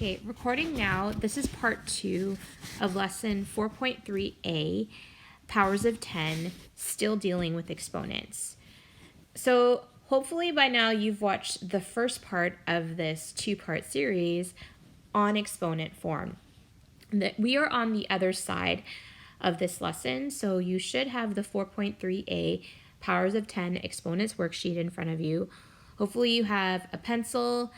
Okay, recording now. This is part 2 of lesson 4.3a, powers of 10, still dealing with exponents. So hopefully by now you've watched the first part of this 2-part series on exponent form. We are on the other side of this lesson, so you should have the 4.3a powers of 10 exponents worksheet in front of you. Hopefully you have a pencil,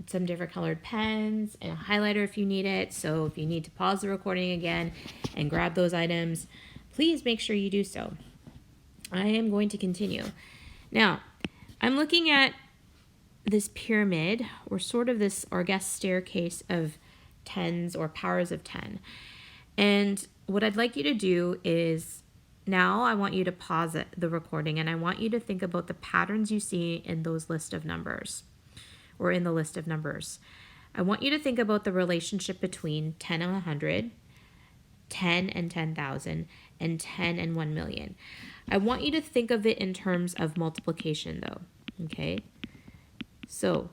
some different colored pens, and a highlighter if you need it. So if you need to pause the recording again and grab those items, please make sure you do so. I am going to continue. Now, I'm looking at this pyramid, or sort of this, or I guess, staircase of tens or powers of 10. And what I'd like you to do is, now I want you to pause the recording and I want you to think about the patterns you see in those list of numbers, or in the list of numbers. I want you to think about the relationship between 10 and 100, 10 and 10,000, and 10 and 1 million. I want you to think of it in terms of multiplication though, okay? So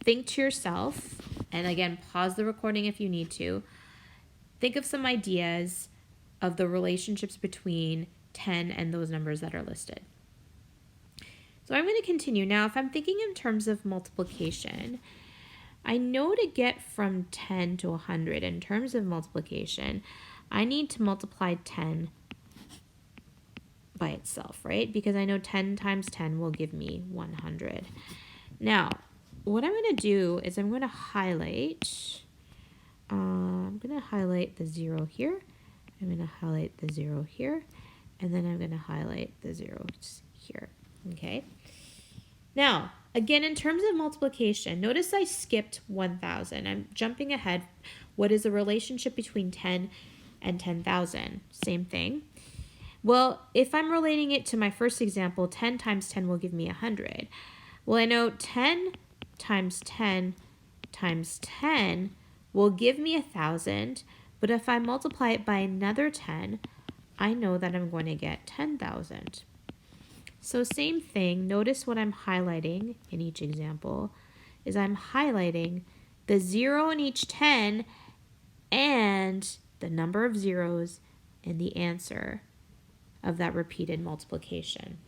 think to yourself, and again, pause the recording if you need to. Think of some ideas of the relationships between 10 and those numbers that are listed. So I'm going to continue. Now, if I'm thinking in terms of multiplication, I know to get from 10 to 100 in terms of multiplication, I need to multiply 10 by itself, right? Because I know 10 times 10 will give me 100. Now, what I'm going to do is I'm going to highlight, the 0 here. I'm going to highlight the 0 here, and then I'm going to highlight the zeros here, okay? Now, again, in terms of multiplication, notice I skipped 1,000. I'm jumping ahead. What is the relationship between 10 and 10,000? Same thing. Well, if I'm relating it to my first example, 10 times 10 will give me 100. Well, I know 10 times 10 times 10 will give me 1,000, but if I multiply it by another 10, I know that I'm going to get 10,000. So same thing, notice what I'm highlighting in each example is I'm highlighting the 0 in each 10 and the number of zeros and the answer of that repeated multiplication.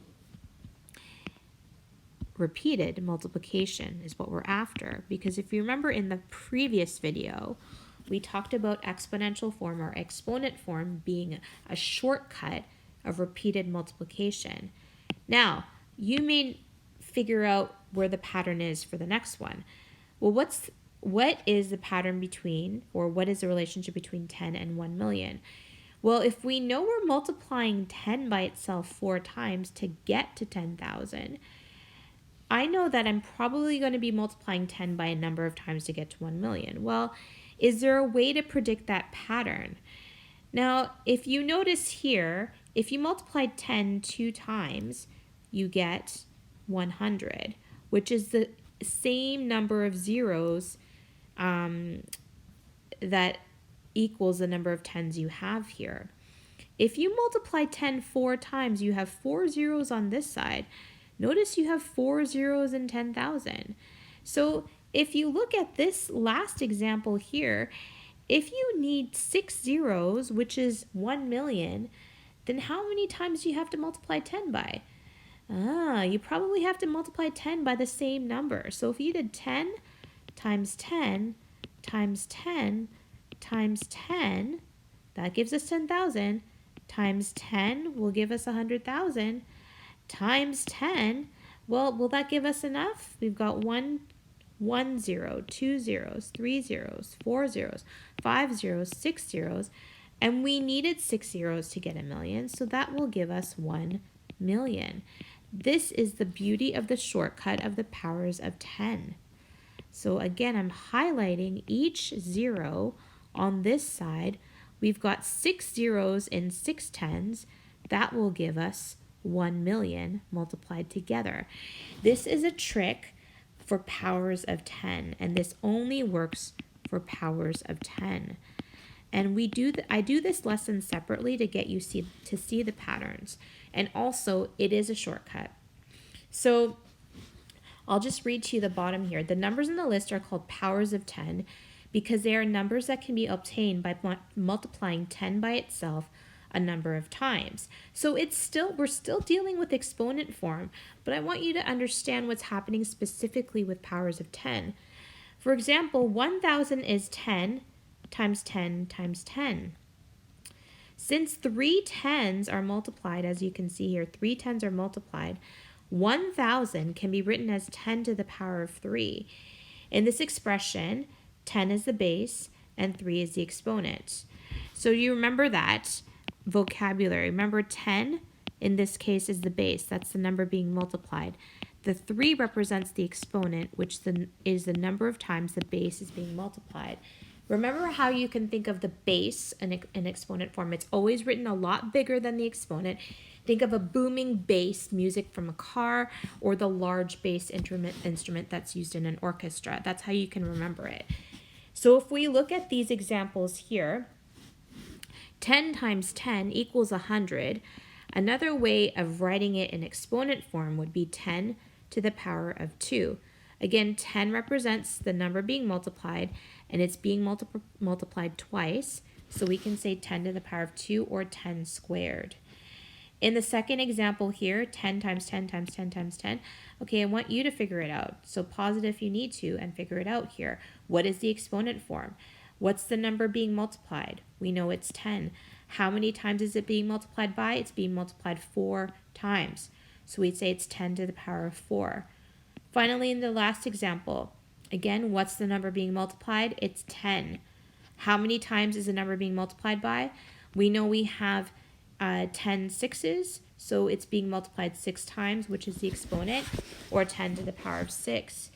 Repeated multiplication is what we're after, because if you remember in the previous video, we talked about exponential form or exponent form being a shortcut of repeated multiplication. Now, you may figure out where the pattern is for the next one. Well, what is the pattern between, or what is the relationship between 10 and 1 million? Well, if we know we're multiplying 10 by itself 4 times to get to 10,000, I know that I'm probably going to be multiplying 10 by a number of times to get to 1 million. Well, is there a way to predict that pattern? Now, if you notice here, if you multiply 10 2 times, you get 100, which is the same number of zeros that equals the number of tens you have here. If you multiply 10 4 times, you have 4 zeros on this side. Notice you have 4 zeros in 10,000. So if you look at this last example here, if you need 6 zeros, which is 1 million, then how many times do you have to multiply 10 by? You probably have to multiply 10 by the same number. So if you did 10 times 10 times 10 times 10, that gives us 10,000, times 10 will give us 100,000, times 10, well, will that give us enough? We've got 1 0, 2 zeros, 3 zeros, 4 zeros, 5 zeros, 6 zeros, and we needed 6 zeros to get 1 million, so that will give us 1 million. This is the beauty of the shortcut of the powers of 10. So again, I'm highlighting each zero on this side. We've got 6 zeros in 6 tens. That will give us 1 million multiplied together. This is a trick for powers of 10, and this only works for powers of 10. And I do this lesson separately to get you to see the patterns. And also, it is a shortcut. So I'll just read to you the bottom here. The numbers in the list are called powers of 10 because they are numbers that can be obtained by multiplying 10 by itself a number of times. So we're still dealing with exponent form, but I want you to understand what's happening specifically with powers of 10. For example, 1,000 is 10 times 10 times 10. Since 3 tens are multiplied, as you can see here, 3 tens are multiplied, 1,000 can be written as 10 to the power of 3. In this expression, 10 is the base and 3 is the exponent. So you remember that vocabulary. Remember 10 in this case is the base. That's the number being multiplied. The 3 represents the exponent, which is the number of times the base is being multiplied. Remember how you can think of the base in exponent form. It's always written a lot bigger than the exponent. Think of a booming bass music from a car or the large bass instrument that's used in an orchestra. That's how you can remember it. So if we look at these examples here, 10 times 10 equals 100. Another way of writing it in exponent form would be 10 to the power of 2. Again, 10 represents the number being multiplied, and it's being multiplied twice. So we can say 10 to the power of 2 or 10 squared. In the second example here, 10 times 10 times 10 times 10. Okay, I want you to figure it out. So pause it if you need to and figure it out here. What is the exponent form? What's the number being multiplied? We know it's 10. How many times is it being multiplied by? It's being multiplied 4 times. So we'd say it's 10 to the power of 4. Finally, in the last example, again, what's the number being multiplied? It's 10. How many times is the number being multiplied by? We know we have 10 sixes, so it's being multiplied 6 times, which is the exponent, or 10 to the power of 6.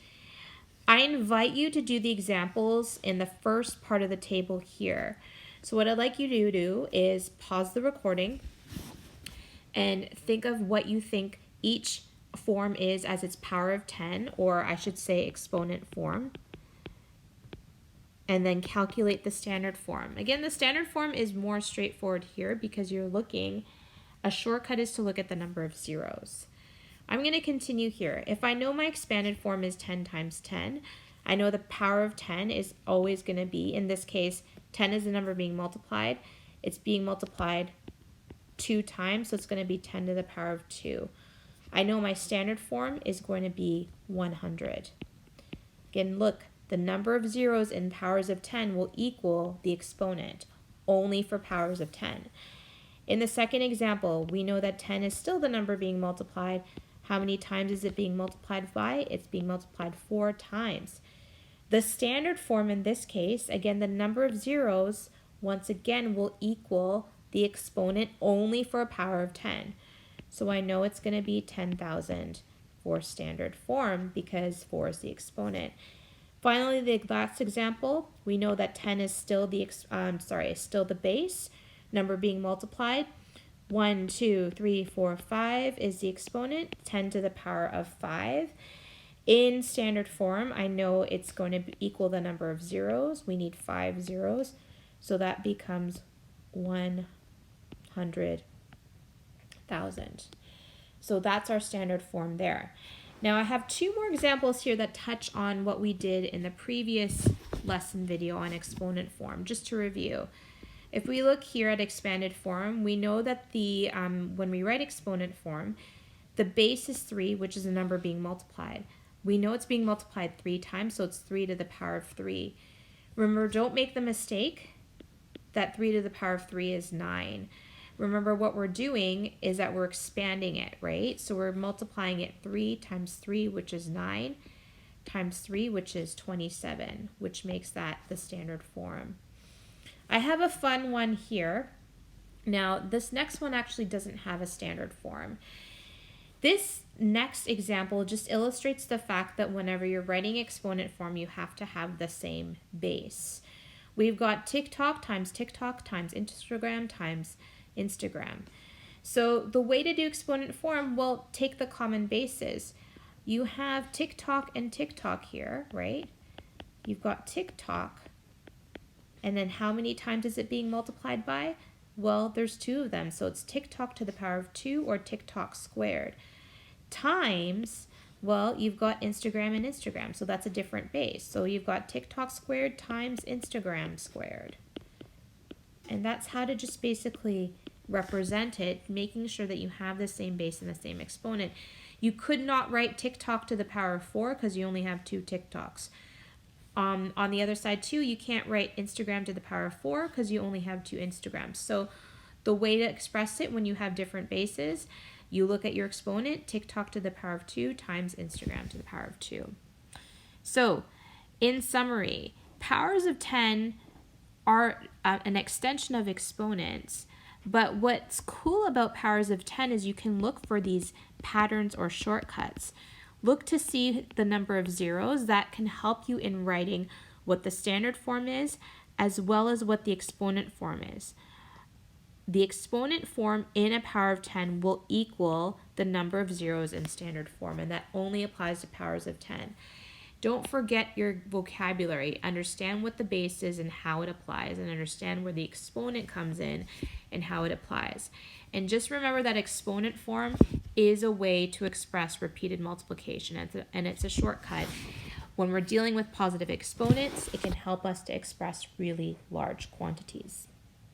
I invite you to do the examples in the first part of the table here. So what I'd like you to do is pause the recording and think of what you think each form is as its power of 10, or I should say exponent form, and then calculate the standard form. Again, the standard form is more straightforward here because a shortcut is to look at the number of zeros. I'm going to continue here. If I know my expanded form is 10 times 10, I know the power of 10 is always going to be, in this case, 10 is the number being multiplied. It's being multiplied 2 times, so it's going to be 10 to the power of 2. I know my standard form is going to be 100. Again, look, the number of zeros in powers of 10 will equal the exponent, only for powers of 10. In the second example, we know that 10 is still the number being multiplied. How many times is it being multiplied by? It's being multiplied 4 times. The standard form in this case, again, the number of zeros, once again, will equal the exponent only for a power of 10. So I know it's going to be 10,000 for standard form because 4 is the exponent. Finally, the last example, we know that 10 is still the base, number being multiplied. 1, 2, 3, 4, 5 is the exponent, 10 to the power of 5. In standard form, I know it's going to equal the number of zeros. We need 5 zeros, so that becomes 100,000. So that's our standard form there. Now I have 2 more examples here that touch on what we did in the previous lesson video on exponent form, just to review. If we look here at expanded form, we know that when we write exponent form, the base is 3, which is the number being multiplied. We know it's being multiplied 3 times, so it's 3 to the power of 3. Remember, don't make the mistake that 3 to the power of 3 is 9. Remember, what we're doing is that we're expanding it, right? So we're multiplying it 3 times 3, which is 9, times 3, which is 27, which makes that the standard form. I have a fun one here. Now, this next one actually doesn't have a standard form. This next example just illustrates the fact that whenever you're writing exponent form, you have to have the same base. We've got TikTok times Instagram times Instagram. So the way to do exponent form, well, take the common bases. You have TikTok and TikTok here, right? You've got TikTok. And then how many times is it being multiplied by? Well, there's 2 of them. So it's TikTok to the power of 2 or TikTok squared. Times, Well, you've got Instagram and Instagram, so that's a different base. So you've got TikTok squared times Instagram squared. And that's how to just basically represent it, making sure that you have the same base and the same exponent. You could not write TikTok to the power of 4 because you only have 2 TikToks. On the other side too, you can't write Instagram to the power of 4 because you only have 2 Instagrams. So the way to express it when you have different bases, you look at your exponent, TikTok to the power of 2 times Instagram to the power of 2. So in summary, powers of 10 are an extension of exponents, but what's cool about powers of 10 is you can look for these patterns or shortcuts. Look to see the number of zeros. That can help you in writing what the standard form is as well as what the exponent form is. The exponent form in a power of 10 will equal the number of zeros in standard form, and that only applies to powers of 10. Don't forget your vocabulary. Understand what the base is and how it applies, and understand where the exponent comes in and how it applies. And just remember that exponent form is a way to express repeated multiplication, and it's a shortcut. When we're dealing with positive exponents, it can help us to express really large quantities.